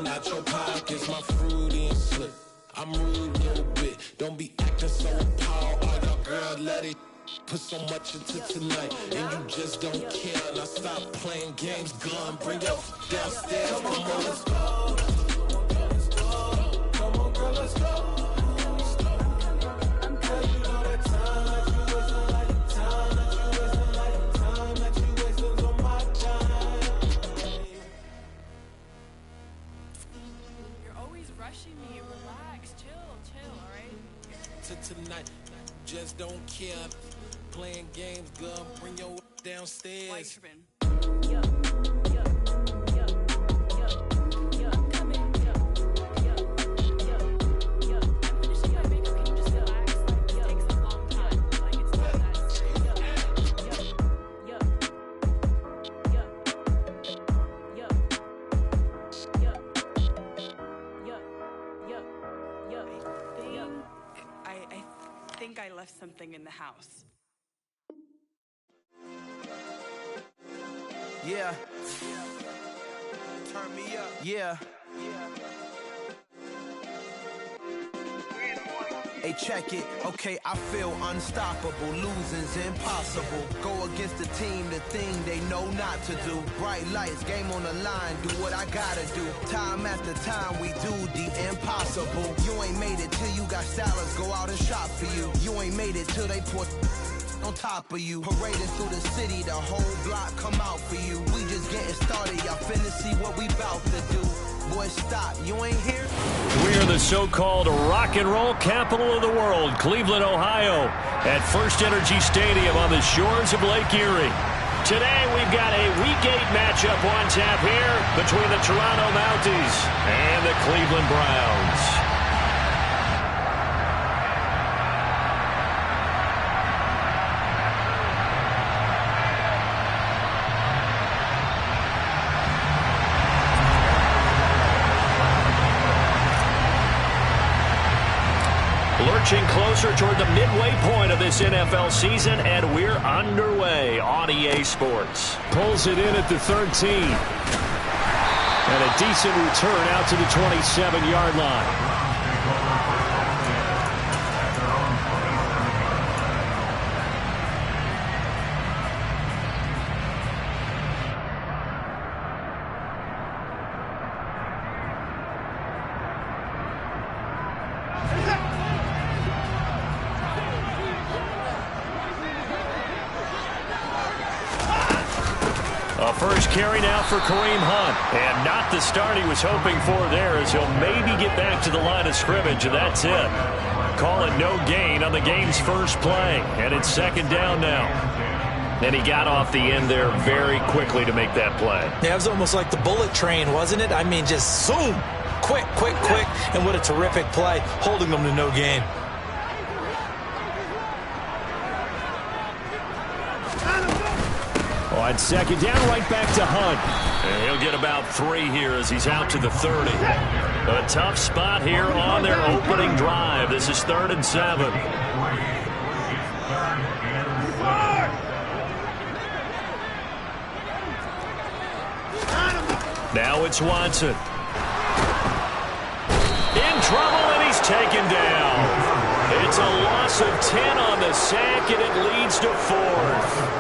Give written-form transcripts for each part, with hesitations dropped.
coming out your pockets, my fruity and slip. I'm rude a little bit, don't be acting so appalled. Oh, your girl, let it put so much into tonight, and you just don't care. Now stop playing games, gun, bring your downstairs. Come on, girl, let's go. Come on, girl, let's go. Tonight, just don't care. Playing games, girl, bring your downstairs. I left something in the house. Yeah. Turn me up. Yeah. Hey, check it. Okay, I feel unstoppable. Losing's impossible. Go against the team, the thing they know not to do. Bright lights, game on the line, do what I gotta do. Time after time, we do the impossible. You ain't made it till you got salads, go out and shop for you. You ain't made it till they put on top of you. Parading through the city, the whole block come out for you. We just getting started, y'all finna see what we bout to do. Boy, stop, you ain't here? We're the so-called rock and roll capital of the world, Cleveland, Ohio, at First Energy Stadium on the shores of Lake Erie. Today, we've got a Week 8 matchup on tap here between the Toronto Mounties and the Cleveland Browns. Lurching closer toward the midway point of this NFL season, and we're underway on EA Sports. Pulls it in at the 13. And a decent return out to the 27-yard line. A first carry now for Kareem Hunt. And not the start he was hoping for there, as he'll maybe get back to the line of scrimmage, and that's it. Call it no gain on the game's first play. And it's second down now. And he got off the end there very quickly to make that play. Yeah, it was almost like the bullet train, wasn't it? I mean, just zoom. Quick, quick, quick. And what a terrific play, holding them to no gain. On second down, right back to Hunt. And he'll get about 3 here as he's out to the 30. A tough spot here on their opening drive. This is 3rd and 7. Now it's Watson. In trouble, and he's taken down. It's a loss of 10 on the sack, and it leads to 4th.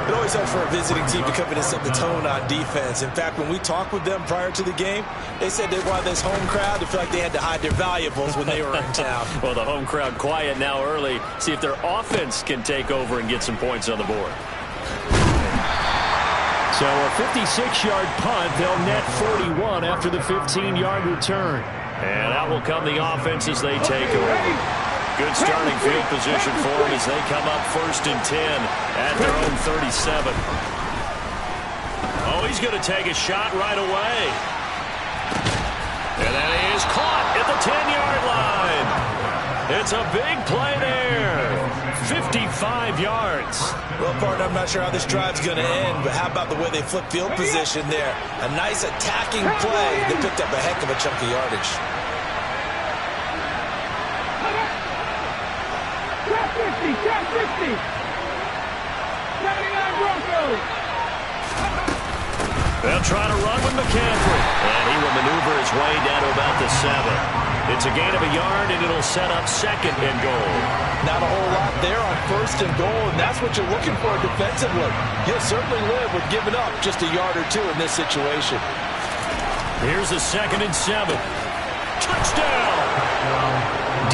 It always helps for a visiting team to come in and set the tone on defense. In fact, when we talked with them prior to the game, they said they wanted this home crowd to feel like they had to hide their valuables when they were in town. Well, the home crowd quiet now early. See if their offense can take over and get some points on the board. So a 56-yard punt. They'll net 41 after the 15-yard return. And out will come the offense as they take over. Good starting field position for them as they come up 1st and 10 at their own 37. Oh, he's going to take a shot right away. And that is caught at the 10-yard line. It's a big play there. 55 yards. Well, partner, I'm not sure how this drive's going to end, but how about the way they flip field position there? A nice attacking play that picked up a heck of a chunk of yardage. Top 50. 79 Broncos. They'll try to run with McCaffrey. And he will maneuver his way down to about the 7. It's a gain of a yard, and it'll set up 2nd and goal. Not a whole lot there on 1st and goal, and that's what you're looking for defensively. You'll certainly live with giving up just a yard or 2 in this situation. Here's a 2nd and 7. Touchdown!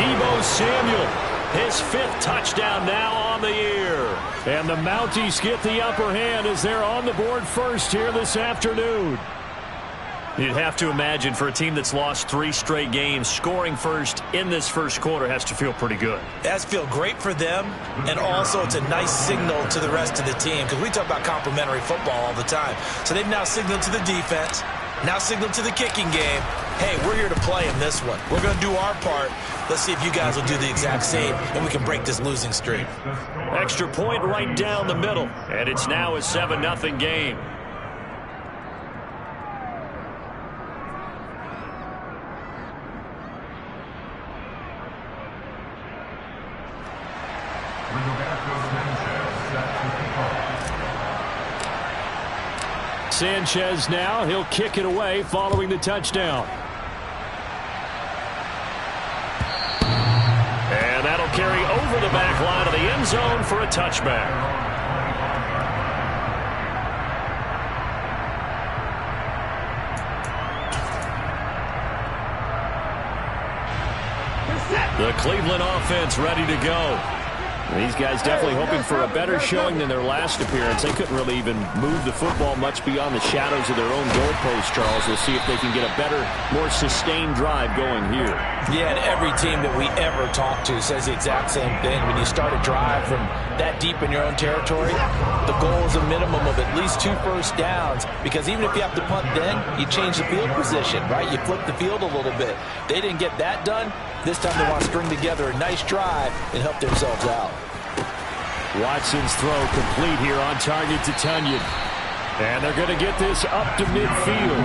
Deebo Samuel, his 5th touchdown now on the year. And the Mounties get the upper hand as they're on the board first here this afternoon. You'd have to imagine for a team that's lost 3 straight games, scoring first in this first quarter has to feel pretty good. It has to feel great for them, and also it's a nice signal to the rest of the team, because we talk about complimentary football all the time. So they've now signaled to the defense, now signaled to the kicking game, hey, we're here to play in this one. We're going to do our part. Let's see if you guys will do the exact same, and we can break this losing streak. Extra point right down the middle, and it's now a 7-0 game. Sanchez now, he'll kick it away following the touchdown. And that'll carry over the back line of the end zone for a touchback. The Cleveland offense ready to go. These guys definitely hoping for a better showing than their last appearance. They couldn't really even move the football much beyond the shadows of their own goalpost, Charles. We'll see if they can get a better, more sustained drive going here. Yeah, and every team that we ever talk to says the exact same thing. When you start a drive from that deep in your own territory, the goal is a minimum of at least 2 first downs, because even if you have to punt then, you change the field position, right? You flip the field a little bit. They didn't get that done. This time they want to string together a nice drive and help themselves out. Watson's throw complete here on target to Tunyon. And they're going to get this up to midfield.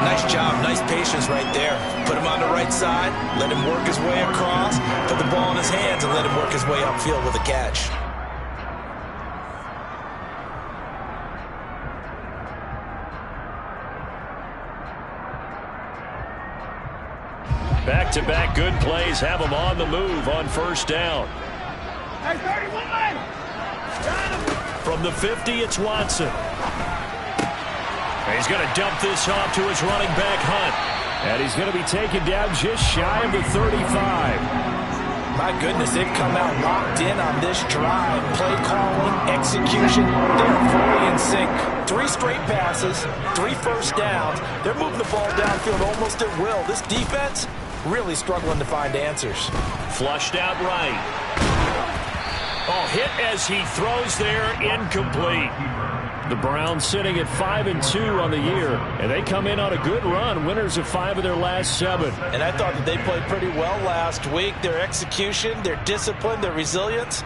Nice job, nice patience right there. Put him on the right side, let him work his way across, put the ball in his hands, and let him work his way upfield with a catch. Back-to-back good plays have them on the move on first down. From the 50, it's Watson. He's going to dump this off to his running back, Hunt. And he's going to be taken down just shy of the 35. My goodness, they've come out locked in on this drive. Play calling, execution, they're fully in sync. 3 straight passes, 3 first downs. They're moving the ball downfield almost at will. This defense really struggling to find answers. Flushed out right. Oh, hit as he throws there, incomplete. The Browns sitting at 5-2 on the year, and they come in on a good run, winners of 5 of their last 7. And I thought that they played pretty well last week. Their execution, their discipline, their resilience,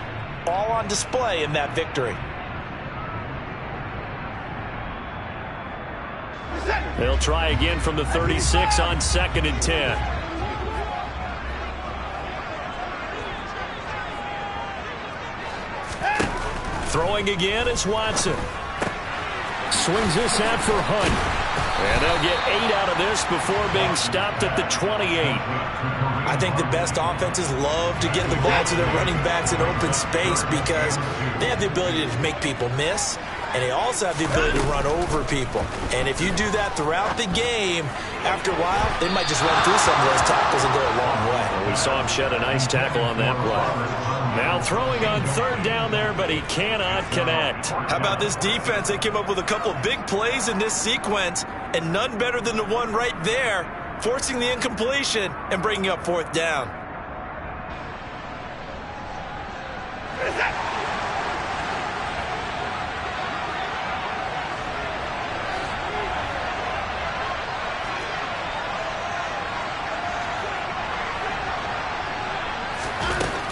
all on display in that victory. They'll try again from the 36 on 2nd and 10. Throwing again is Watson. Swings this out for Hunt. And they'll get 8 out of this before being stopped at the 28. I think the best offenses love to get the ball to their running backs in open space because they have the ability to make people miss, and they also have the ability to run over people. And if you do that throughout the game, after a while, they might just run through some of those tackles and go a long way. Well, we saw him shed a nice tackle on that play. Now throwing on 3rd down there, but he cannot connect. How about this defense? They came up with a couple of big plays in this sequence, and none better than the one right there, forcing the incompletion and bringing up 4th down.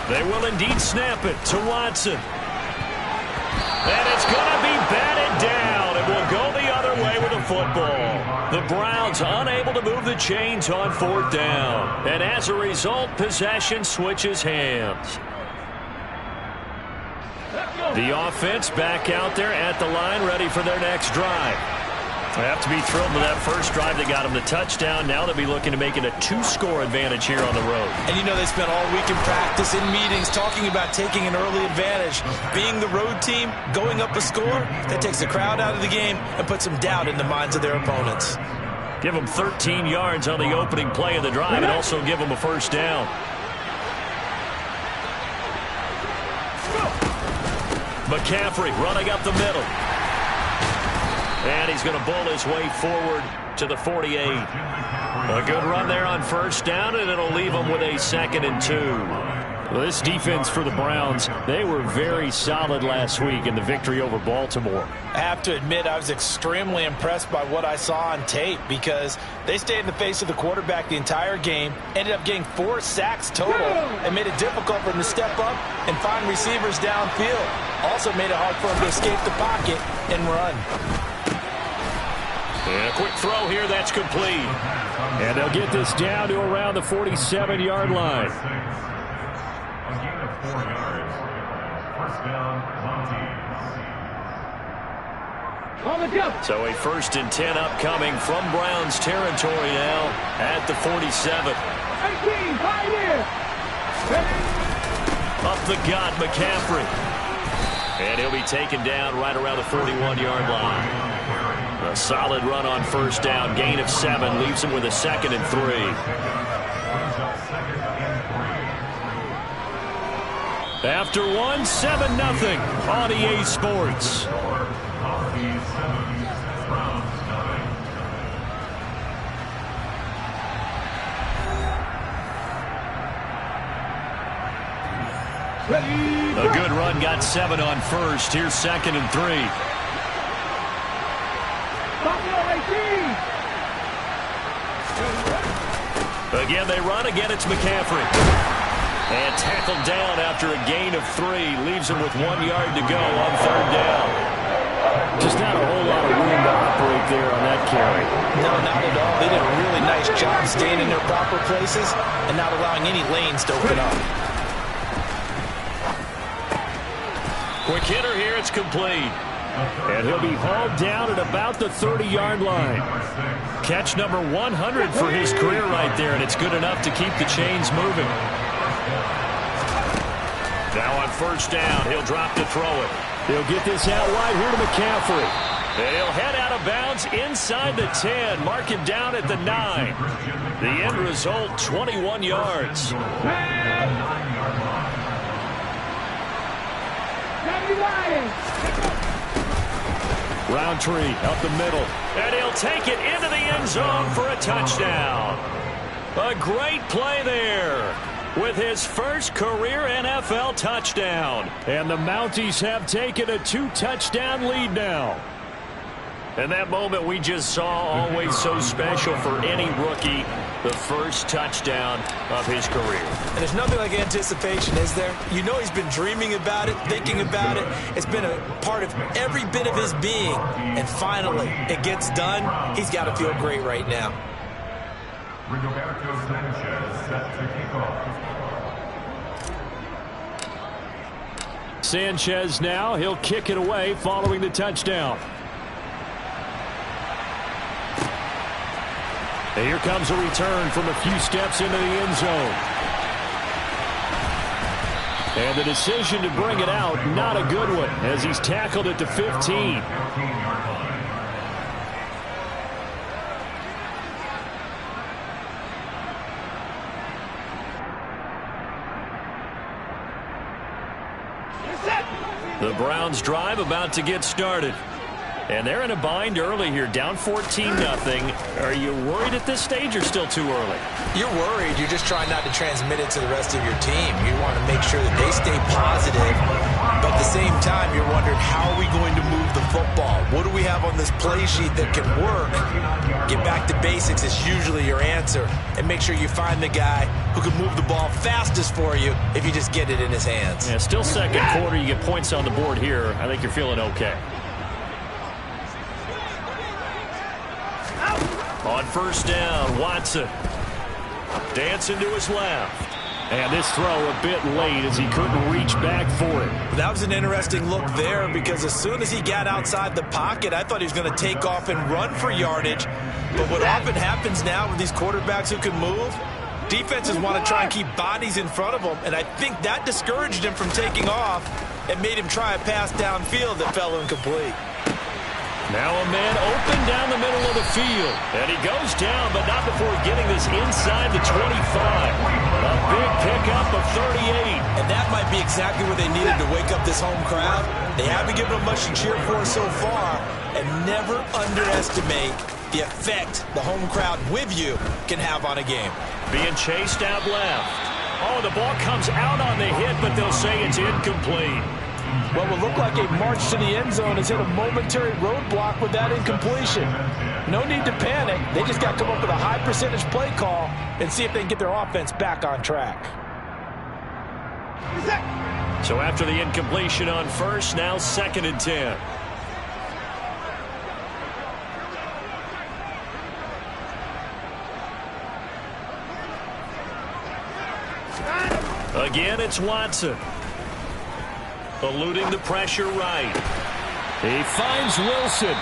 They will indeed snap it to Watson. And it's going to be batted down. It will go the other way with the football. The Browns unable to move the chains on 4th down. And as a result, possession switches hands. The offense back out there at the line, ready for their next drive. They have to be thrilled with that first drive that got them the touchdown. Now they'll be looking to make it a 2-score advantage here on the road. And you know they spent all week in practice, in meetings, talking about taking an early advantage. Being the road team, going up a score, that takes the crowd out of the game and puts some doubt in the minds of their opponents. Give them 13 yards on the opening play of the drive and also give them a first down. McCaffrey running up the middle. And he's going to bull his way forward to the 48. A good run there on first down, and it'll leave them with a 2nd and 2. Well, this defense for the Browns, they were very solid last week in the victory over Baltimore. I have to admit, I was extremely impressed by what I saw on tape because they stayed in the face of the quarterback the entire game, ended up getting 4 sacks total, and made it difficult for him to step up and find receivers downfield. Also made it hard for him to escape the pocket and run. And a quick throw here, that's complete. And they'll get this down to around the 47-yard line. A gain of 4 yards. First down, Monty. So a 1st and 10 upcoming from Browns territory now at the 47. 18, Pioneer. Up the gut, McCaffrey. And he'll be taken down right around the 41-yard line. A solid run on first down. Gain of 7 leaves him with a 2nd and 3. After 1, 7-0 on EA Sports. A good run, got 7 on first. Here's 2nd and 3. Again, they run. Again, it's McCaffrey. And tackled down after a gain of 3. Leaves him with 1 yard to go on 3rd down. Just not a whole lot of room to operate there on that carry. No, not at all. They did a really nice job staying in their proper places and not allowing any lanes to open up. Quick hitter here. It's complete. And he'll be hauled down at about the 30-yard line. Catch number 100 for his career right there, and it's good enough to keep the chains moving. Now on first down, he'll drop to throw it. He'll get this out wide here to McCaffrey. And he'll head out of bounds inside the 10, mark him down at the 9. The end result, 21 yards. Roundtree up the middle, and he'll take it into the end zone for a touchdown. A great play there with his first career NFL touchdown. And the Mounties have taken a 2-touchdown lead now. And that moment we just saw, always so special for any rookie, the first touchdown of his career. And there's nothing like anticipation, is there? You know he's been dreaming about it, thinking about it. It's been a part of every bit of his being. And finally, it gets done. He's got to feel great right now. Rigoberto Sanchez set to kick off. Sanchez now, he'll kick it away following the touchdown. And here comes a return from a few steps into the end zone. And the decision to bring it out, not a good one, as he's tackled at the 15. The Browns drive about to get started. And they're in a bind early here, down 14-0. Are you worried at this stage or still too early? You're worried. You're just trying not to transmit it to the rest of your team. You want to make sure that they stay positive. But at the same time, you're wondering, how are we going to move the football? What do we have on this play sheet that can work? Get back to basics is usually your answer. And make sure you find the guy who can move the ball fastest for you if you just get it in his hands. Yeah, still second quarter. You get points on the board here. I think you're feeling okay. On first down, Watson dancing to his left. And this throw a bit late as he couldn't reach back for it. That was an interesting look there because as soon as he got outside the pocket, I thought he was going to take off and run for yardage. But what often happens now with these quarterbacks who can move, defenses want to try and keep bodies in front of them, and I think that discouraged him from taking off and made him try a pass downfield that fell incomplete. Now a man open down the middle of the field. And he goes down, but not before getting this inside the 25. A big pickup of 38. And that might be exactly what they needed to wake up this home crowd. They haven't given them much to cheer for so far. And never underestimate the effect the home crowd with you can have on a game. Being chased out left. Oh, the ball comes out on the hit, but they'll say it's incomplete. What will look like a march to the end zone has hit a momentary roadblock with that incompletion. No need to panic. They just got to come up with a high percentage play call and see if they can get their offense back on track. So after the incompletion on first, now 2nd and 10. Again, it's Watson. Eluding the pressure right. He finds Wilson.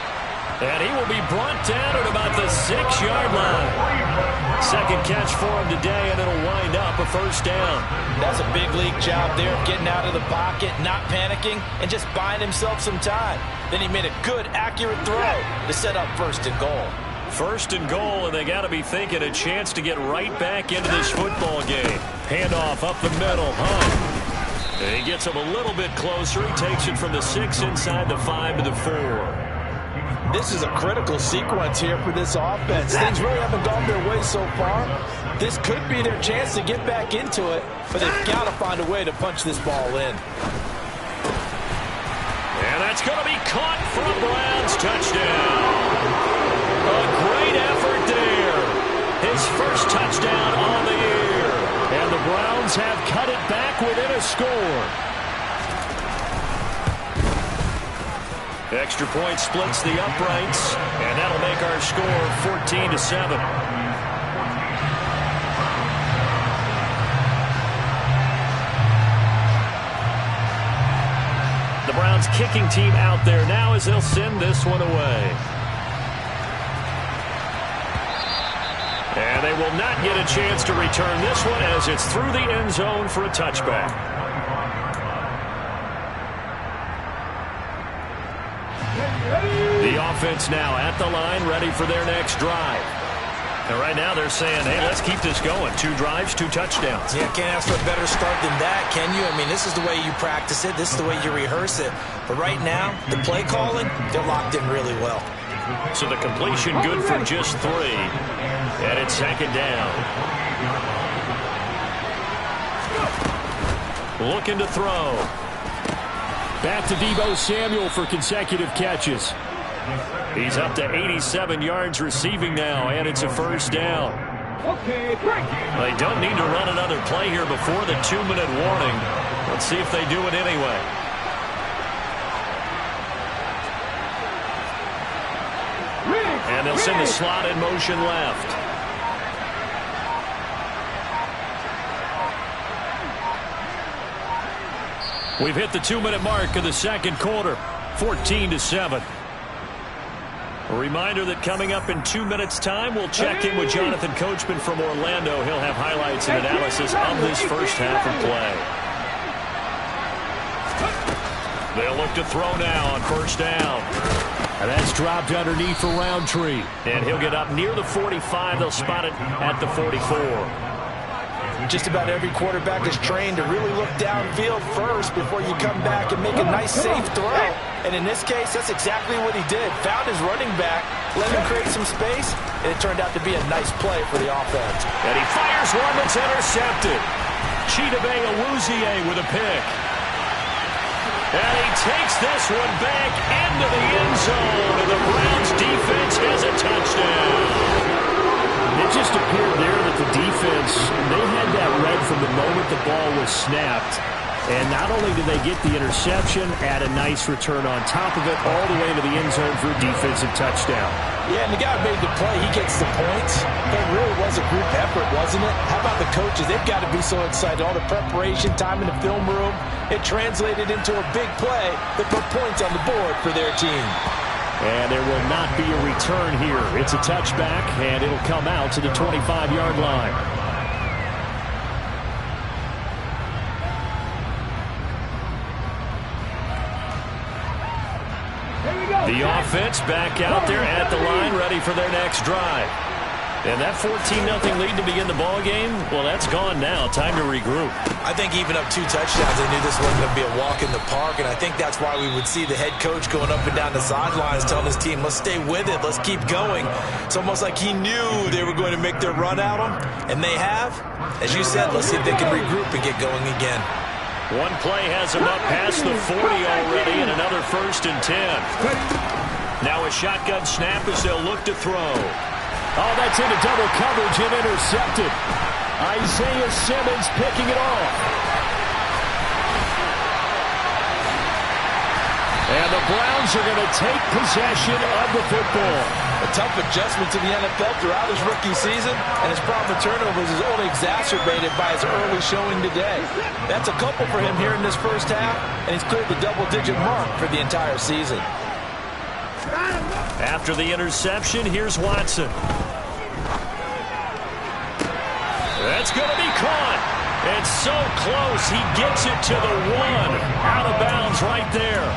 And he will be brought down at about the 6-yard line. Second catch for him today, and it'll wind up a first down. That's a big league job there of getting out of the pocket, not panicking, and just buying himself some time. Then he made a good, accurate throw to set up 1st and goal. 1st and goal, and they got to be thinking a chance to get right back into this football game. Handoff up the middle. Hunt. And he gets him a little bit closer. He takes it from the 6 inside the 5 to the 4. This is a critical sequence here for this offense. Things really haven't gone their way so far. This could be their chance to get back into it, but they've got to find a way to punch this ball in. And that's going to be caught for a Browns touchdown. A great effort there. His first touchdown on the year. And the Browns have cut it back within a score. Extra point splits the uprights, and that'll make our score 14-7. The Browns kicking team out there now as they'll send this one away. And they will not get a chance to return this one as it's through the end zone for a touchback. The offense now at the line, ready for their next drive. And right now they're saying, hey, let's keep this going. 2 drives, 2 touchdowns. Yeah, can't ask for a better start than that, can you? I mean, this is the way you practice it. This is the way you rehearse it. But right now, the play calling, they're locked in really well. So the completion good for just 3. And it's 2nd down. Looking to throw. Back to Deebo Samuel for consecutive catches. He's up to 87 yards receiving now, and it's a first down. They don't need to run another play here before the 2-minute warning. Let's see if they do it anyway. And they'll send the slot in motion left. We've hit the 2-minute mark of the 2nd quarter, 14-7. A reminder that coming up in 2 minutes' time, we'll check in with Jonathan Coachman from Orlando. He'll have highlights and analysis of this first half of play. They'll look to throw now on first down. And that's dropped underneath for Roundtree. And he'll get up near the 45. They'll spot it at the 44. Just about every quarterback is trained to really look downfield first before you come back and make a nice, safe throw. And in this case, that's exactly what he did. Found his running back, let him create some space, and it turned out to be a nice play for the offense. And he fires one that's intercepted. Chidobe Awuzie with a pick. And he takes this one back into the end zone, and the Browns defense has a touchdown. It just appeared there that the defense, they had that read from the moment the ball was snapped. And not only did they get the interception, add a nice return on top of it, all the way to the end zone for a defensive touchdown. Yeah, and the guy who made the play, he gets the points. But it really was a group effort, wasn't it? How about the coaches? They've got to be so excited. All the preparation, time in the film room, it translated into a big play that put points on the board for their team. And there will not be a return here. It's a touchback, and it'll come out to the 25-yard line. The offense back out there at the line, ready for their next drive. And that 14-0 lead to begin the ball game, well, that's gone now. Time to regroup. I think even up 2 touchdowns, they knew this wasn't going to be a walk in the park, and I think that's why we would see the head coach going up and down the sidelines telling his team, let's stay with it, let's keep going. It's almost like he knew they were going to make their run at him, and they have. As you said, let's see if they can regroup and get going again. One play has him up past the 40 already, and another 1st and 10. Now a shotgun snap as they'll look to throw. Oh, that's into double coverage and intercepted. Isaiah Simmons picking it off. And the Browns are going to take possession of the football. A tough adjustment to the NFL throughout his rookie season, and his problem with turnovers is only exacerbated by his early showing today. That's a couple for him here in this first half, and he's cleared the double-digit mark for the entire season. After the interception, here's Watson. That's going to be caught. It's so close. He gets it to the 1. Out of bounds right there.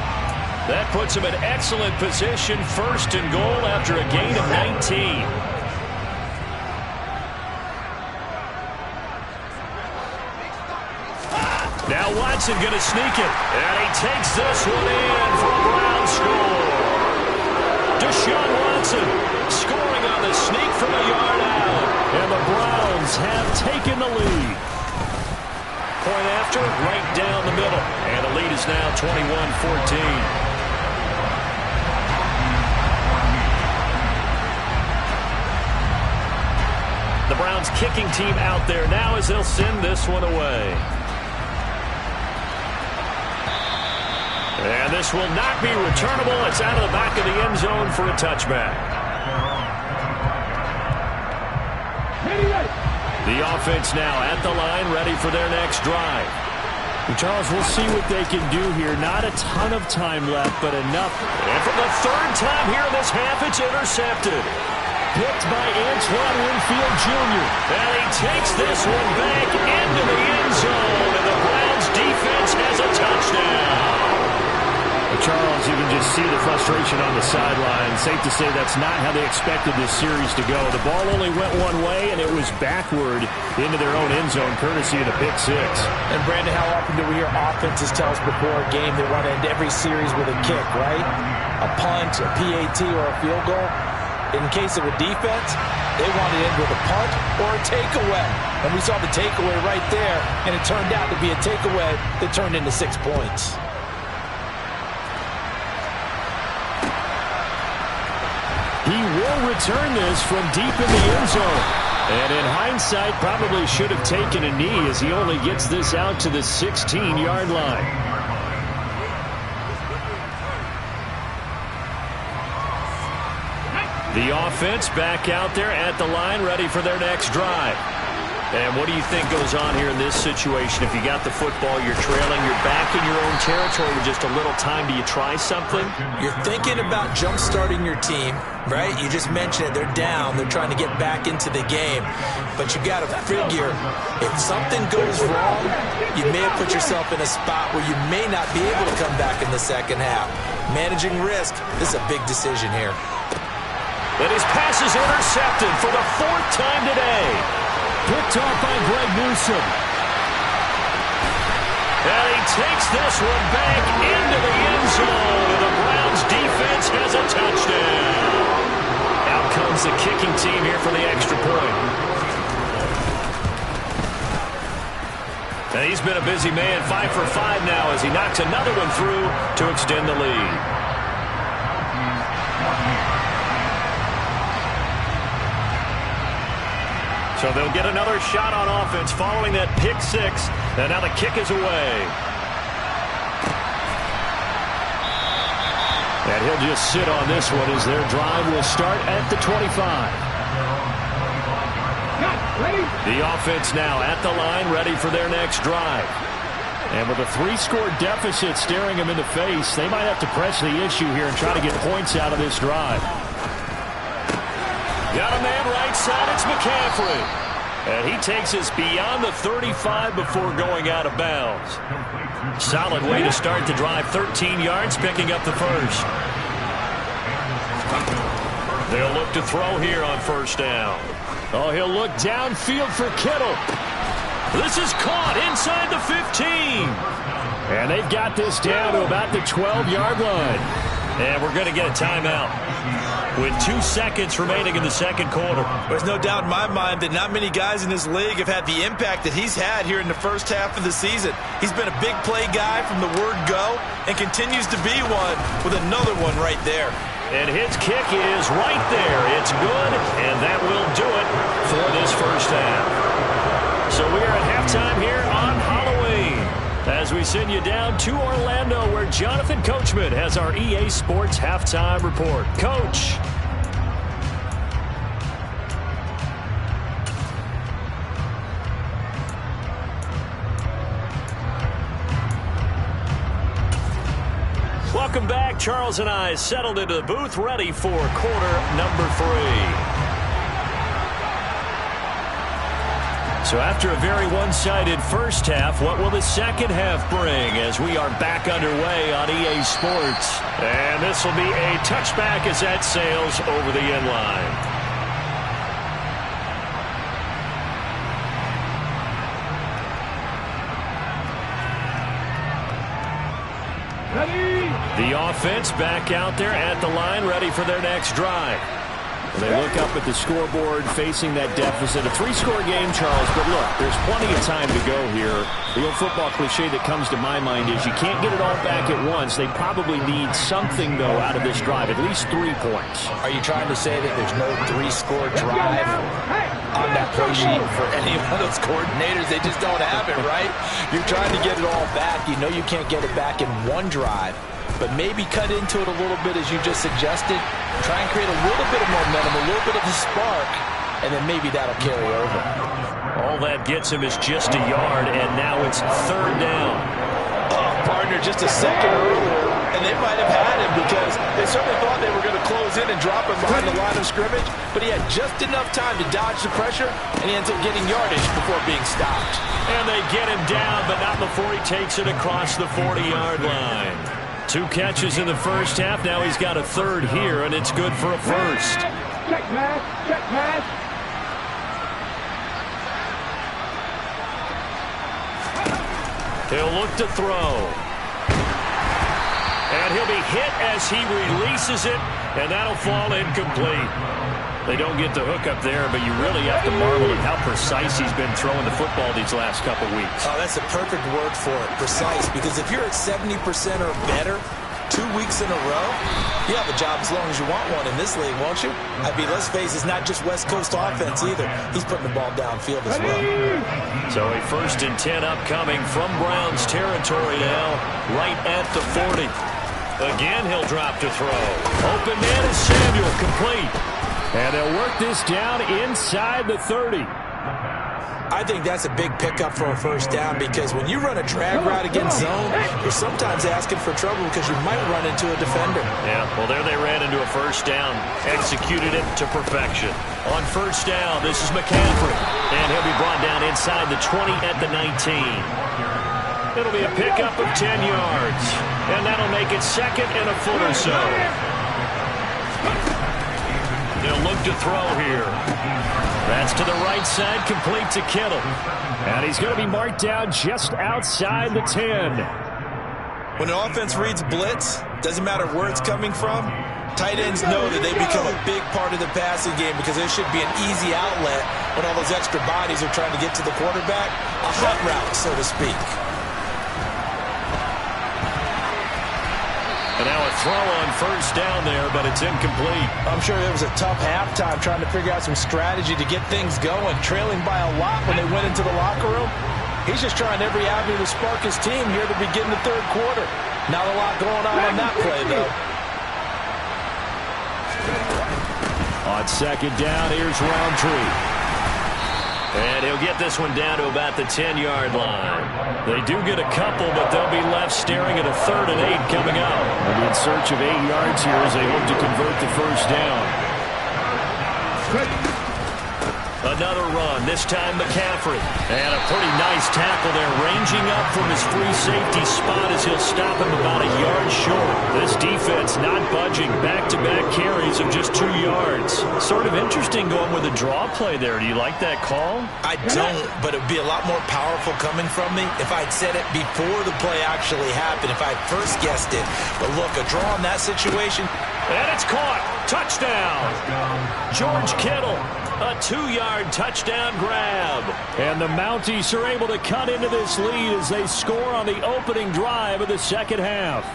That puts him in excellent position. 1st and goal after a gain of 19. Now Watson going to sneak it. And he takes this one in for a Brown score. Deshaun Watson scoring on the sneak from a yard out. And the Browns have taken the lead. Point after, right down the middle. And the lead is now 21-14. The Browns kicking team out there now as they'll send this one away. And this will not be returnable. It's out of the back of the end zone for a touchback. The offense now at the line, ready for their next drive. And Charles, we'll see what they can do here. Not a ton of time left, but enough. And for the 3rd time here in this half, it's intercepted. Picked by Antoine Winfield Jr. And he takes this one back into the end zone. And the Browns defense has a touchdown. Charles, you can just see the frustration on the sideline. Safe to say that's not how they expected this series to go. The ball only went one way, and it was backward into their own end zone, courtesy of the pick 6. And, Brandon, how often do we hear offenses tell us before a game they want to end every series with a kick, right? A punt, a PAT, or a field goal. In case of a defense, they want to end with a punt or a takeaway. And we saw the takeaway right there, and it turned out to be a takeaway that turned into 6 points. He will return this from deep in the end zone. And in hindsight, probably should have taken a knee as he only gets this out to the 16-yard line. The offense back out there at the line, ready for their next drive. And what do you think goes on here in this situation? If you got the football, you're trailing, you're back in your own territory with just a little time. Do you try something? You're thinking about jump-starting your team, right? You just mentioned it. They're down. They're trying to get back into the game. But you got to figure, if something goes wrong, you may have put yourself in a spot where you may not be able to come back in the second half. Managing risk, this is a big decision here. And his pass is intercepted for the 4th time today. Picked off by Greg Newsome. And he takes this one back into the end zone. And the Browns defense has a touchdown. Out comes the kicking team here for the extra point. And he's been a busy man, 5 for 5 now as he knocks another one through to extend the lead. So they'll get another shot on offense following that pick 6. And now the kick is away. And he'll just sit on this one as their drive will start at the 25. The offense now at the line, ready for their next drive. And with a 3-score deficit staring them in the face, they might have to press the issue here and try to get points out of this drive. Got a man right side, it's McCaffrey. And he takes us beyond the 35 before going out of bounds. Solid way to start the drive, 13 yards, picking up the first. They'll look to throw here on first down. Oh, he'll look downfield for Kittle. This is caught inside the 15. And they've got this down to about the 12-yard line. And we're going to get a timeout with 2 seconds remaining in the second quarter. There's no doubt in my mind that not many guys in this league have had the impact that he's had here in the first half of the season. He's been a big play guy from the word go and continues to be one with another one right there. And his kick is right there. It's good, and that will do it for this first half. So we are at halftime here on Halloween as we send you down to Orlando where Jonathan Coachman has our EA Sports Halftime Report. Coach. Welcome back. Charles and I settled into the booth, ready for quarter number 3. So after a very one-sided first half, what will the second half bring as we are back underway on EA Sports? And this will be a touchback as that sails over the end line. The offense back out there at the line, ready for their next drive. They look up at the scoreboard facing that deficit. A 3-score game, Charles, but look, there's plenty of time to go here. The old football cliche that comes to my mind is you can't get it all back at once. They probably need something, though, out of this drive, at least 3 points. Are you trying to say that there's no 3-score drive on that play sheet for any one of those coordinators? They just don't have it, right? You're trying to get it all back. You know you can't get it back in one drive. But maybe cut into it a little bit as you just suggested. Try and create a little bit of momentum, a little bit of a spark, and then maybe that'll carry over. All that gets him is just a yard, and now it's third down. Oh, partner, just a second earlier, and they might have had him because they certainly thought they were going to close in and drop him behind the line of scrimmage, but he had just enough time to dodge the pressure, and he ends up getting yardage before being stopped. And they get him down, but not before he takes it across the 40-yard line. 2 catches in the first half. Now he's got a third here, and it's good for a first. Check pass, check pass. He'll look to throw. And he'll be hit as he releases it, and that'll fall incomplete. They don't get the hook up there, but you really have to marvel at how precise he's been throwing the football these last couple weeks. Oh, that's the perfect word for it, precise, because if you're at 70% or better 2 weeks in a row, you have a job as long as you want one in this league, won't you? I mean, let's face it, it's not just West Coast offense either. He's putting the ball downfield as well. So a 1st and 10 upcoming from Browns territory now, right at the 40. Again, he'll drop to throw. Open man is Samuel, complete. And they'll work this down inside the 30. I think that's a big pickup for a first down because when you run a drag route against zone, you're sometimes asking for trouble because you might run into a defender. Yeah, well, there they ran into a first down. Executed it to perfection. On first down, this is McCaffrey. And he'll be brought down inside the 20 at the 19. It'll be a pickup of 10 yards. And that'll make it second and a foot or so. They'll look to throw here. That's to the right side, complete to Kittle. And he's going to be marked down just outside the 10. When an offense reads blitz, doesn't matter where it's coming from, tight ends know that they become a big part of the passing game because there should be an easy outlet when all those extra bodies are trying to get to the quarterback. A hot route, so to speak. And now a throw on first down there, but it's incomplete. I'm sure there was a tough halftime trying to figure out some strategy to get things going, trailing by a lot when they went into the locker room. He's just trying every avenue to spark his team here to begin the third quarter. Not a lot going on that play, though. On second down, here's Roundtree. And he'll get this one down to about the 10-yard line. They do get a couple, but they'll be left staring at a 3rd and 8 coming up. They'll be in search of 8 yards here as they hope to convert the first down. Another run, this time McCaffrey. And a pretty nice tackle there, ranging up from his free safety spot as he'll stop him about a yard short. This defense not budging, back-to-back carries of just 2 yards. Sort of interesting going with a draw play there. Do you like that call? I don't, but it would be a lot more powerful coming from me if I'd said it before the play actually happened, if I'd first guessed it. But look, a draw in that situation. And it's caught. Touchdown. George Kittle. A 2-yard touchdown grab. And the Mounties are able to cut into this lead as they score on the opening drive of the second half.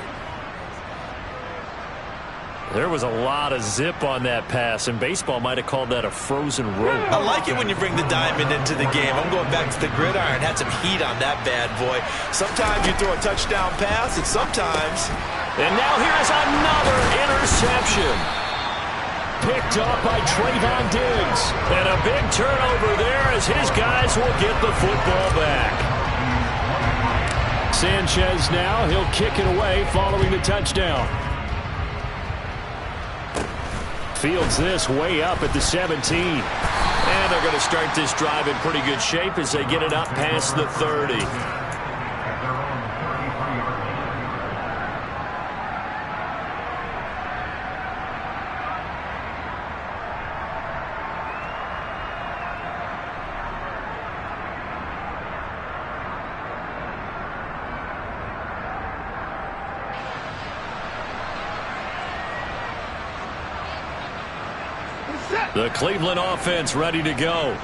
There was a lot of zip on that pass, and baseball might have called that a frozen rope. I like it when you bring the diamond into the game. I'm going back to the gridiron. Had some heat on that bad boy. Sometimes you throw a touchdown pass, and sometimes... And now here's another interception. Picked up by Trayvon Diggs. And a big turnover there as his guys will get the football back. Sanchez now, he'll kick it away following the touchdown. Fields this way up at the 17. And they're going to start this drive in pretty good shape as they get it up past the 30. The Cleveland offense ready to go.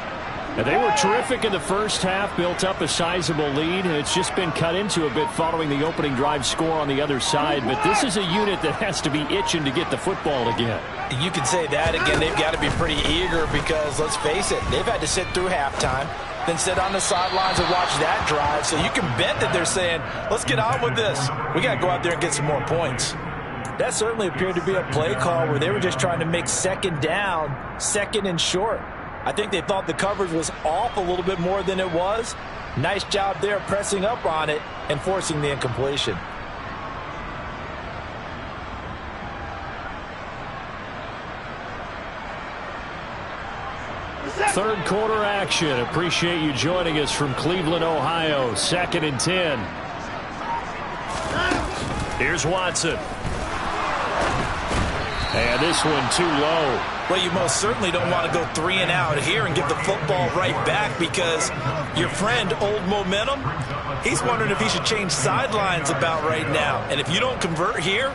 And they were terrific in the first half, built up a sizable lead. It's just been cut into a bit following the opening drive score on the other side. But this is a unit that has to be itching to get the football again. You can say that again. They've got to be pretty eager because, let's face it, they've had to sit through halftime, then sit on the sidelines and watch that drive. So you can bet that they're saying, let's get on with this. We got to go out there and get some more points. That certainly appeared to be a play call where they were just trying to make second down, second and short. I think they thought the coverage was off a little bit more than it was. Nice job there pressing up on it and forcing the incompletion. Third quarter action. Appreciate you joining us from Cleveland, Ohio. 2nd and 10. Here's Watson. And this one too low. Well, you most certainly don't want to go 3 and out here and get the football right back because your friend, Old Momentum, he's wondering if he should change sidelines about right now. And if you don't convert here,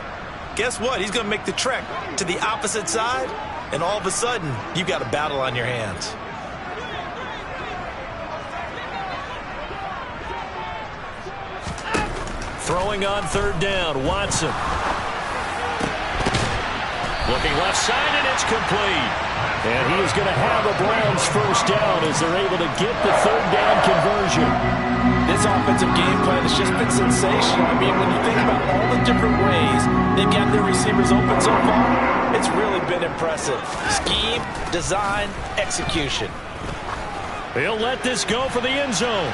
guess what? He's going to make the trek to the opposite side, and all of a sudden, you've got a battle on your hands. Throwing on 3rd down, Watson. Looking left side, and it's complete. And he is going to have a Browns first down as they're able to get the 3rd down conversion. This offensive game plan has just been sensational. I mean, when you think about all the different ways they've got their receivers open so far, it's really been impressive. Scheme, design, execution. He'll let this go for the end zone.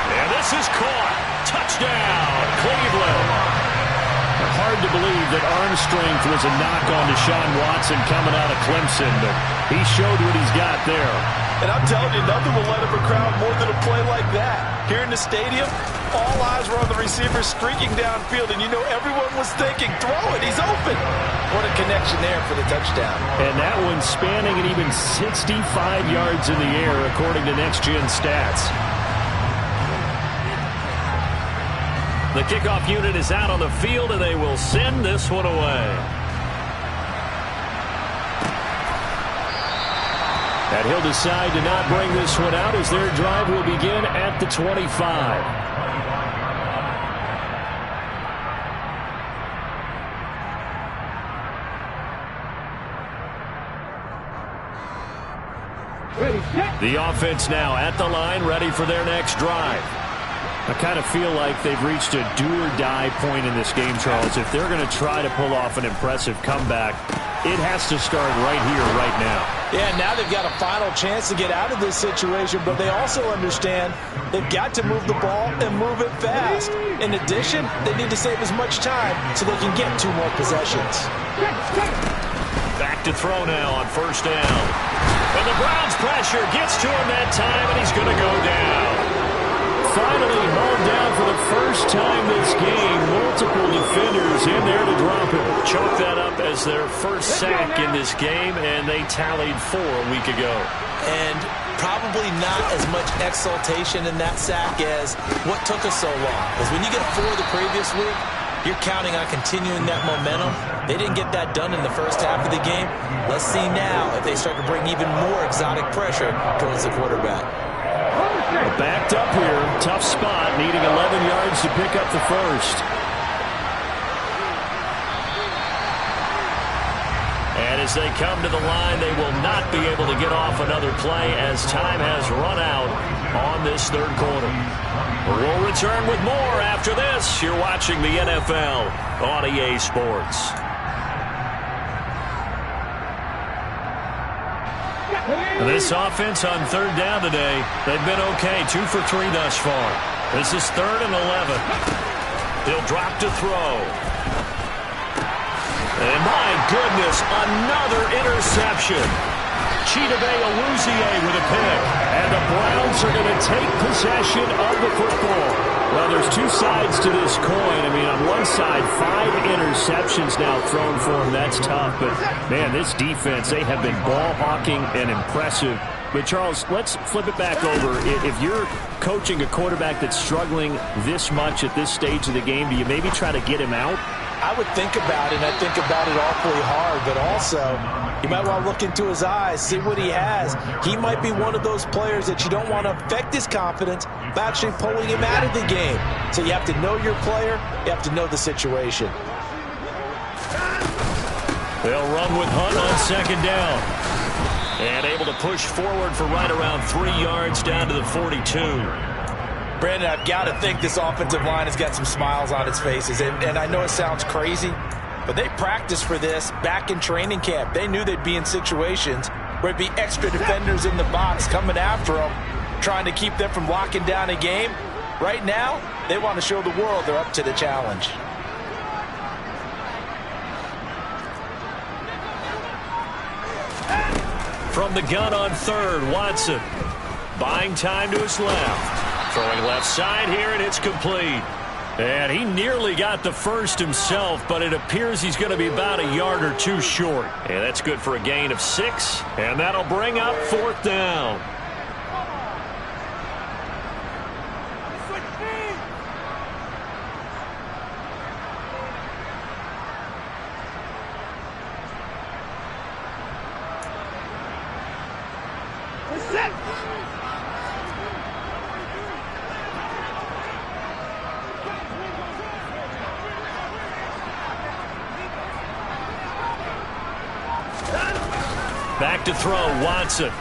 And this is caught. Touchdown, Cleveland. Hard to believe that arm strength was a knock on Deshaun Watson coming out of Clemson, but he showed what he's got there. And I'm telling you, nothing will let up a crowd more than a play like that. Here in the stadium, all eyes were on the receiver streaking downfield, and you know everyone was thinking, throw it, he's open. What a connection there for the touchdown. And that one spanning at even 65 yards in the air, according to Next Gen Stats. The kickoff unit is out on the field, and they will send this one away. And he'll decide to not bring this one out as their drive will begin at the 25. The offense now at the line, ready for their next drive. I kind of feel like they've reached a do-or-die point in this game, Charles. If they're going to try to pull off an impressive comeback, it has to start right here, right now. Yeah, now they've got a final chance to get out of this situation, but they also understand they've got to move the ball and move it fast. In addition, they need to save as much time so they can get 2 more possessions. Back to throw now on first down. And the Browns' pressure gets to him that time, and he's going to go down. Finally hauled down for the first time this game. Multiple defenders in there to drop him. Choked that up as their first sack in this game, and they tallied 4 a week ago. And probably not as much exultation in that sack as what took us so long. Because when you get 4 the previous week, you're counting on continuing that momentum. They didn't get that done in the first half of the game. Let's see now if they start to bring even more exotic pressure towards the quarterback. Backed up here, tough spot, needing 11 yards to pick up the first. And as they come to the line, they will not be able to get off another play as time has run out on this third quarter. We'll return with more after this. You're watching the NFL on EA Sports. This offense on third down today, they've been okay. 2 for 3 thus far. This is 3rd and 11. He'll drop to throw. And my goodness, another interception. Chidobe Awuzie with a pick. And the Browns are going to take possession of the football. Well, there's 2 sides to this coin. I mean, on one side, 5 interceptions now thrown for him. That's tough. But, man, this defense, they have been ball hawking and impressive. But, Charles, let's flip it back over. If you're coaching a quarterback that's struggling this much at this stage of the game, do you maybe try to get him out? I would think about it, and I think about it awfully hard, but also you might want to look into his eyes, see what he has. He might be one of those players that you don't want to affect his confidence by actually pulling him out of the game. So you have to know your player, you have to know the situation. They'll run with Hunt on second down. And able to push forward for right around 3 yards down to the 42. Brandon, I've got to think this offensive line has got some smiles on its faces. And I know it sounds crazy, but they practiced for this back in training camp. They knew they'd be in situations where it'd be extra defenders in the box coming after them, trying to keep them from locking down a game. Right now, they want to show the world they're up to the challenge. From the gun on third, Watson. Buying time to his left. Throwing left side here, and it's complete. And he nearly got the first himself, but it appears he's going to be about a yard or 2 short. And that's good for a gain of 6, and that'll bring up 4th down. Back to throw, Watson.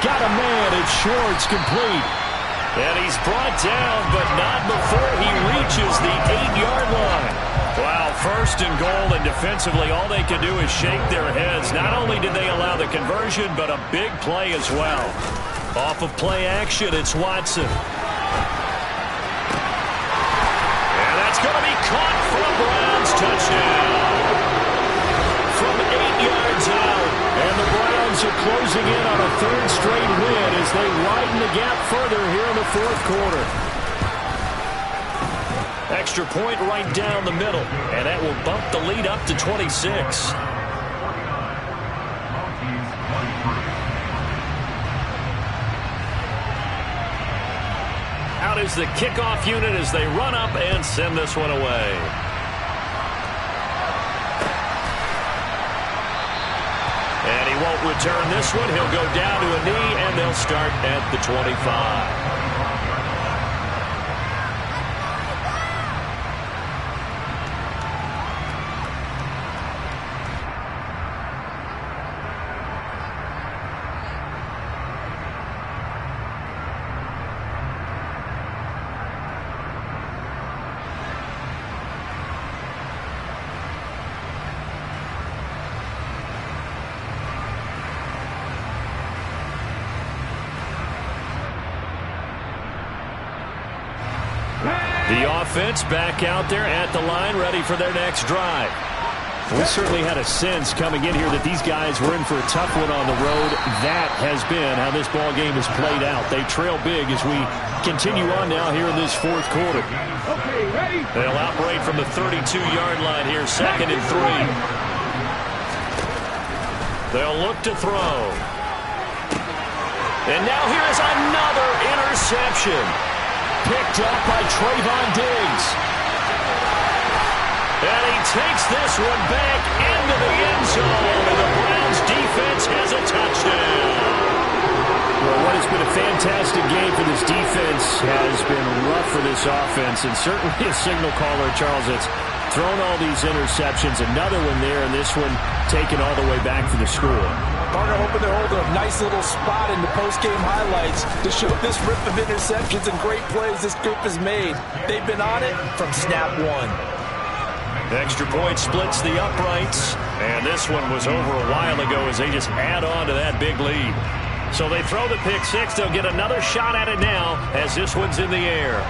Got a man, it's short, it's complete. And he's brought down, but not before he reaches the 8-yard line. Wow, 1st and goal, and defensively all they can do is shake their heads. Not only did they allow the conversion, but a big play as well. Off of play action, it's Watson. And that's going to be caught for a Browns touchdown. From 8 yards out, and the Browns are closing in on a 3rd straight win as they widen the gap further here in the 4th quarter. Extra point right down the middle, and that will bump the lead up to 26. Out is the kickoff unit as they run up and send this one away. And he won't return this one. He'll go down to a knee, and they'll start at the 25. The offense back out there at the line, ready for their next drive. We certainly had a sense coming in here that these guys were in for a tough one on the road. That has been how this ball game has played out. They trail big as we continue on now here in this fourth quarter. Okay, ready? They'll operate from the 32-yard line here, 2nd and 3. They'll look to throw. And now here is another interception. Picked up by Trayvon Diggs. And he takes this one back into the end zone. And the Browns defense has a touchdown. Well, what has been a fantastic game for this defense has been rough for this offense. And certainly a signal caller, Charles, that's thrown all these interceptions. Another one there, and this one taken all the way back for the score. Partner hoping to hold a nice little spot in the post-game highlights to show this rip of interceptions and great plays this group has made. They've been on it from snap one. The extra point splits the uprights, and this one was over a while ago as they just add on to that big lead. So they throw the pick six. They'll get another shot at it now as this one's in the air.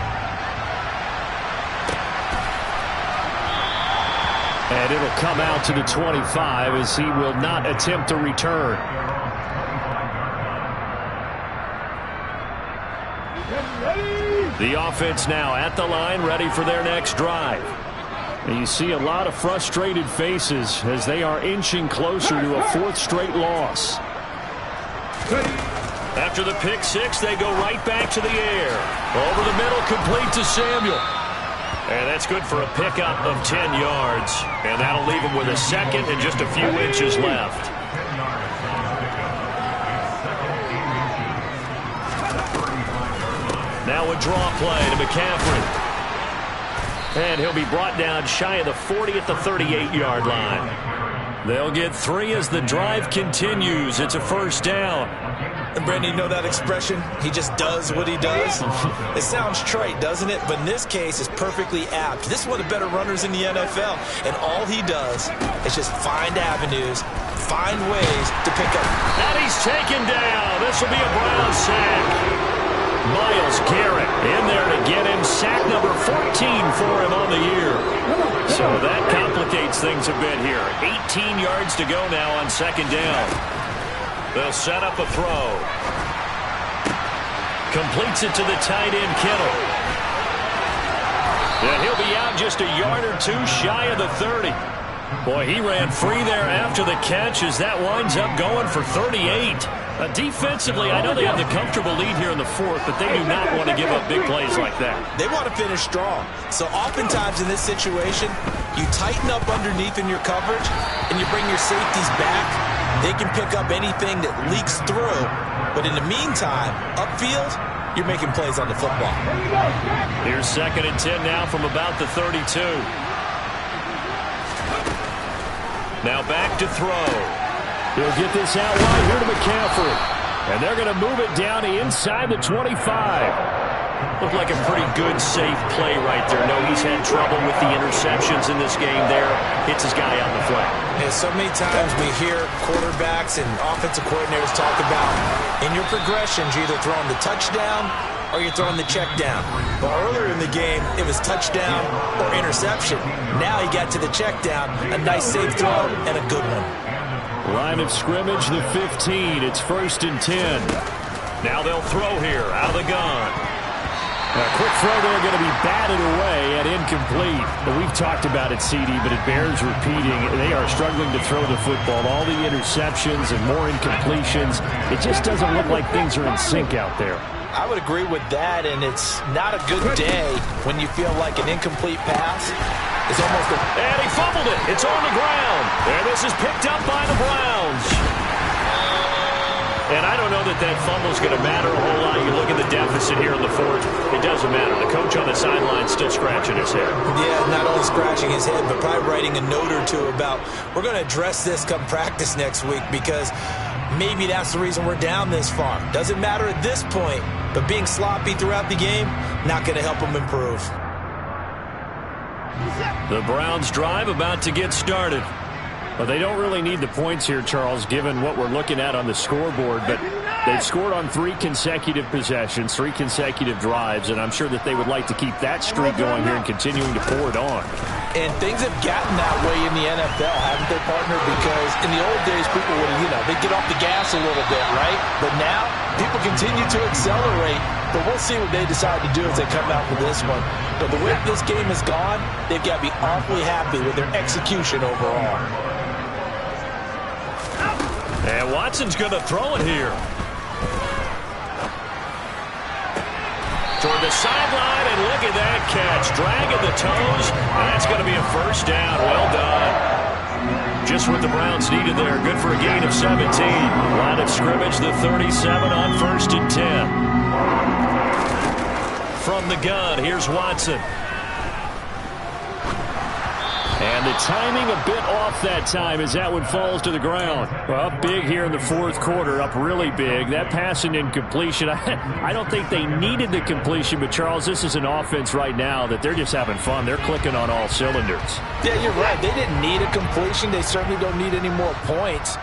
And it'll come out to the 25 as he will not attempt to return. The offense now at the line, ready for their next drive. And you see a lot of frustrated faces as they are inching closer to a 4th straight loss. After the pick six, they go right back to the air. Over the middle, complete to Samuel. And that's good for a pickup of 10 yards. And that'll leave him with a 2nd and just a few inches left. Now a draw play to McCaffrey. And he'll be brought down shy of the 40 at the 38-yard line. They'll get 3 as the drive continues. It's a 1st down. And Brandon, you know that expression? He just does what he does? It sounds trite, doesn't it? But in this case, it's perfectly apt. This is one of the better runners in the NFL. And all he does is just find avenues, find ways to pick up. And he's taken down. This will be a Brown sack. Myles Garrett in there to get him. Sack number 14 for him on the year. So that complicates things a bit here. 18 yards to go now on 2nd down. They'll set up a throw. Completes it to the tight end, Kittle. And he'll be out just a yard or 2 shy of the 30. Boy, he ran free there after the catch as that winds up going for 38. Defensively, I know they have the comfortable lead here in the 4th, but they do not want to give up big plays like that. They want to finish strong. So oftentimes in this situation, you tighten up underneath in your coverage, and you bring your safeties back. They can pick up anything that leaks through. But in the meantime, upfield, you're making plays on the football. Here's 2nd and 10 now from about the 32. Now back to throw. He'll get this out wide here to McCaffrey. And they're going to move it down to inside the 25. Looked like a pretty good, safe play right there. No, he's had trouble with the interceptions in this game there. Hits his guy out in the flat. Yeah, so many times we hear quarterbacks and offensive coordinators talk about in your progressions, you're either throwing the touchdown or you're throwing the check down. But earlier in the game, it was touchdown or interception. Now he got to the check down, a nice safe throw, and a good one. Line of scrimmage, the 15. It's 1st and 10. Now they'll throw here, out of the gun. A quick throw there, going to be batted away and incomplete. But we've talked about it, CD, but it bears repeating. They are struggling to throw the football. All the interceptions and more incompletions. It just doesn't look like things are in sync out there. I would agree with that, and it's not a good day when you feel like an incomplete pass is almost a... And he fumbled it. It's on the ground. And this is picked up by the Browns. And I don't know that that fumble is going to matter a whole lot. You look at the deficit here in the 4th. It doesn't matter. The coach on the sideline still scratching his head. Yeah, not only scratching his head, but probably writing a note or two about, we're going to address this come practice next week because maybe that's the reason we're down this far. Doesn't matter at this point, but being sloppy throughout the game, not going to help them improve. The Browns drive about to get started. But they don't really need the points here, Charles, given what we're looking at on the scoreboard. But They've scored on 3 consecutive possessions, 3 consecutive drives, and I'm sure that they would like to keep that streak going here and continuing to pour it on. And things have gotten that way in the NFL, haven't they, partner? Because in the old days, people would, they'd get off the gas a little bit, right? But now, people continue to accelerate. But we'll see what they decide to do as they come out for this one. But the way this game has gone, they've got to be awfully happy with their execution overall. And Watson's going to throw it here. Toward the sideline, and look at that catch. Dragging the toes, and that's going to be a first down. Well done. Just what the Browns needed there. Good for a gain of 17. Line of scrimmage, the 37 on 1st and 10. From the gun, here's Watson. And the timing a bit off that time as that one falls to the ground. Well, up big here in the 4th quarter, up really big. That pass and incompletion, I don't think they needed the completion, but Charles, this is an offense right now that they're just having fun. They're clicking on all cylinders. Yeah, you're right. They didn't need a completion. They certainly don't need any more points,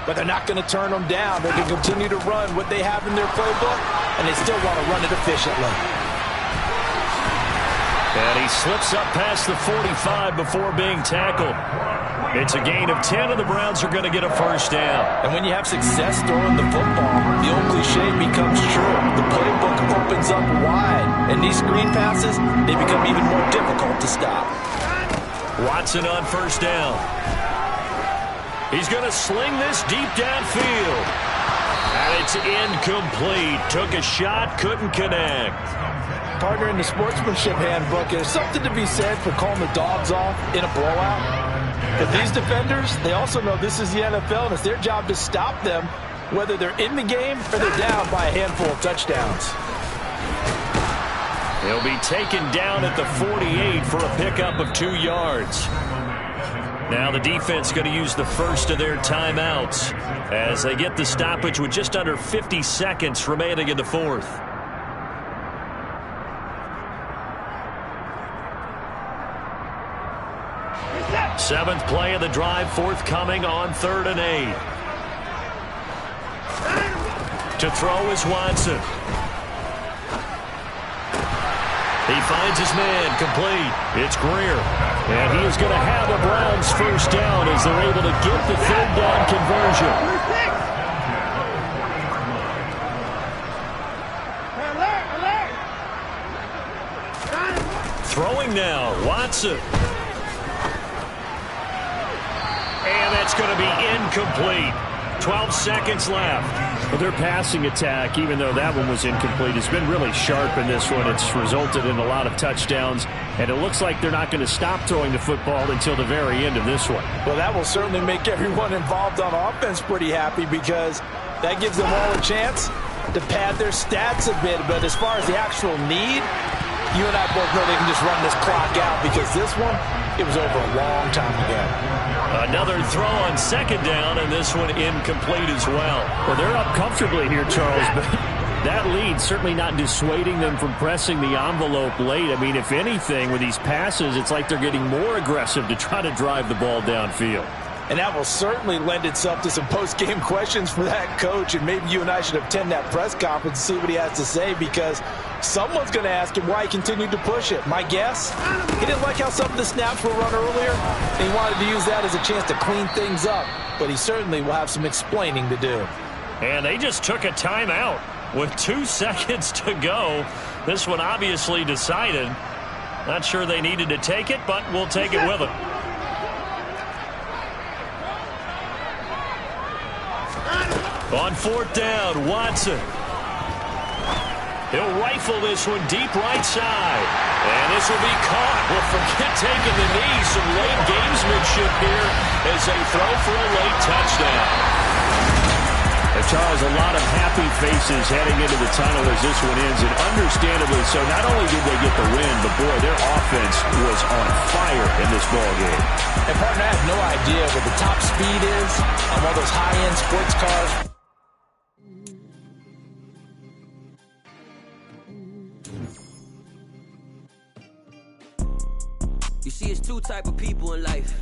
but they're not going to turn them down. They can continue to run what they have in their playbook, and they still want to run it efficiently. And he slips up past the 45 before being tackled. It's a gain of 10, and the Browns are going to get a first down. And when you have success throwing the football, the old cliche becomes true. The playbook opens up wide, and these screen passes, they become even more difficult to stop. Watson on first down. He's going to sling this deep downfield. And it's incomplete. Took a shot, couldn't connect. Partner, in the sportsmanship handbook, there's something to be said for calling the dogs off in a blowout. But these defenders, they also know this is the NFL, and it's their job to stop them, whether they're in the game or they're down by a handful of touchdowns. He'll be taken down at the 48 for a pickup of 2 yards. Now the defense going to use the first of their timeouts as they get the stoppage with just under 50 seconds remaining in the 4th. Seventh play of the drive, forthcoming on 3rd and 8. To throw is Watson. He finds his man, complete. It's Greer. And he is going to have a Browns first down as they're able to get the 3rd down conversion. Throwing now, Watson. And that's going to be incomplete. 12 seconds left. Well, their passing attack, even though that one was incomplete, has been really sharp in this one. It's resulted in a lot of touchdowns, and it looks like they're not going to stop throwing the football until the very end of this one. Well, that will certainly make everyone involved on offense pretty happy because that gives them all a chance to pad their stats a bit. But as far as the actual need, you and I both know they can just run this clock out because this one, it was over a long time ago. Another throw on 2nd down, and this one incomplete as well. Well, they're up comfortably here, Charles, but that lead certainly not dissuading them from pressing the envelope late. I mean, if anything, with these passes, it's like they're getting more aggressive to try to drive the ball downfield. And that will certainly lend itself to some post-game questions for that coach, and maybe you and I should attend that press conference and see what he has to say because someone's going to ask him why he continued to push it. My guess, he didn't like how some of the snaps were run earlier, and he wanted to use that as a chance to clean things up, but he certainly will have some explaining to do. And they just took a timeout with 2 seconds to go. This one obviously decided. Not sure they needed to take it, but we'll take it with them. On 4th down, Watson. He'll rifle this one deep right side. And this will be caught. Well, forget taking the knee. Some late gamesmanship here as they throw for a late touchdown. And Charles, a lot of happy faces heading into the tunnel as this one ends, and understandably so. Not only did they get the win, but boy, their offense was on fire in this ballgame. And partner, I have no idea what the top speed is on one of those high-end sports cars. You see, it's 2 type of people in life.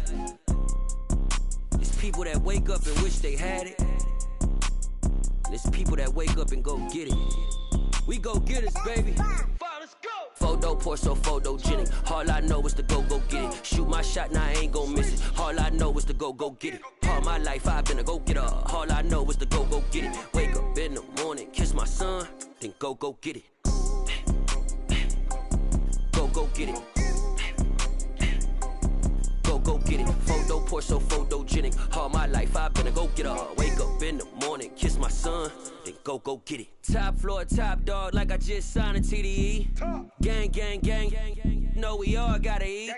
It's people that wake up and wish they had it. There's people that wake up and go get it. We go get it, baby. Photo poor, so photogenic. All I know is to go get it. Shoot my shot, now I ain't gon' miss it. All I know is to go get it. All my life I've been a go-getter. All I know is to go get it. Wake up in the morning, kiss my son, then go get it. Go get it. Go get it. Photo poor, so photogenic. All my life I've been a go-getter. Wake up in the morning, kiss my son, then go get it. Top floor, top dog, like I just signed a TDE. Gang. Know we all gotta eat.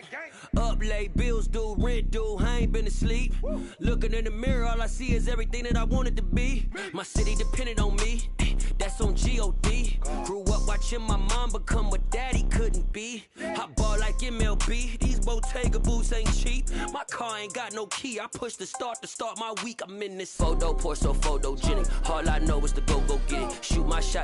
Up late, bills due, rent due, I ain't been asleep. Looking in the mirror, all I see is everything that I wanted to be. My city depended on me, that's on G.O.D. Grew up watching my mom become what daddy couldn't be. I ball like MLB, these Bottega boots ain't cheap. My car ain't got no key, I push the start to start my week. I'm in this photo poor, so photogenic. All I know is to go get it. Shoot my shot.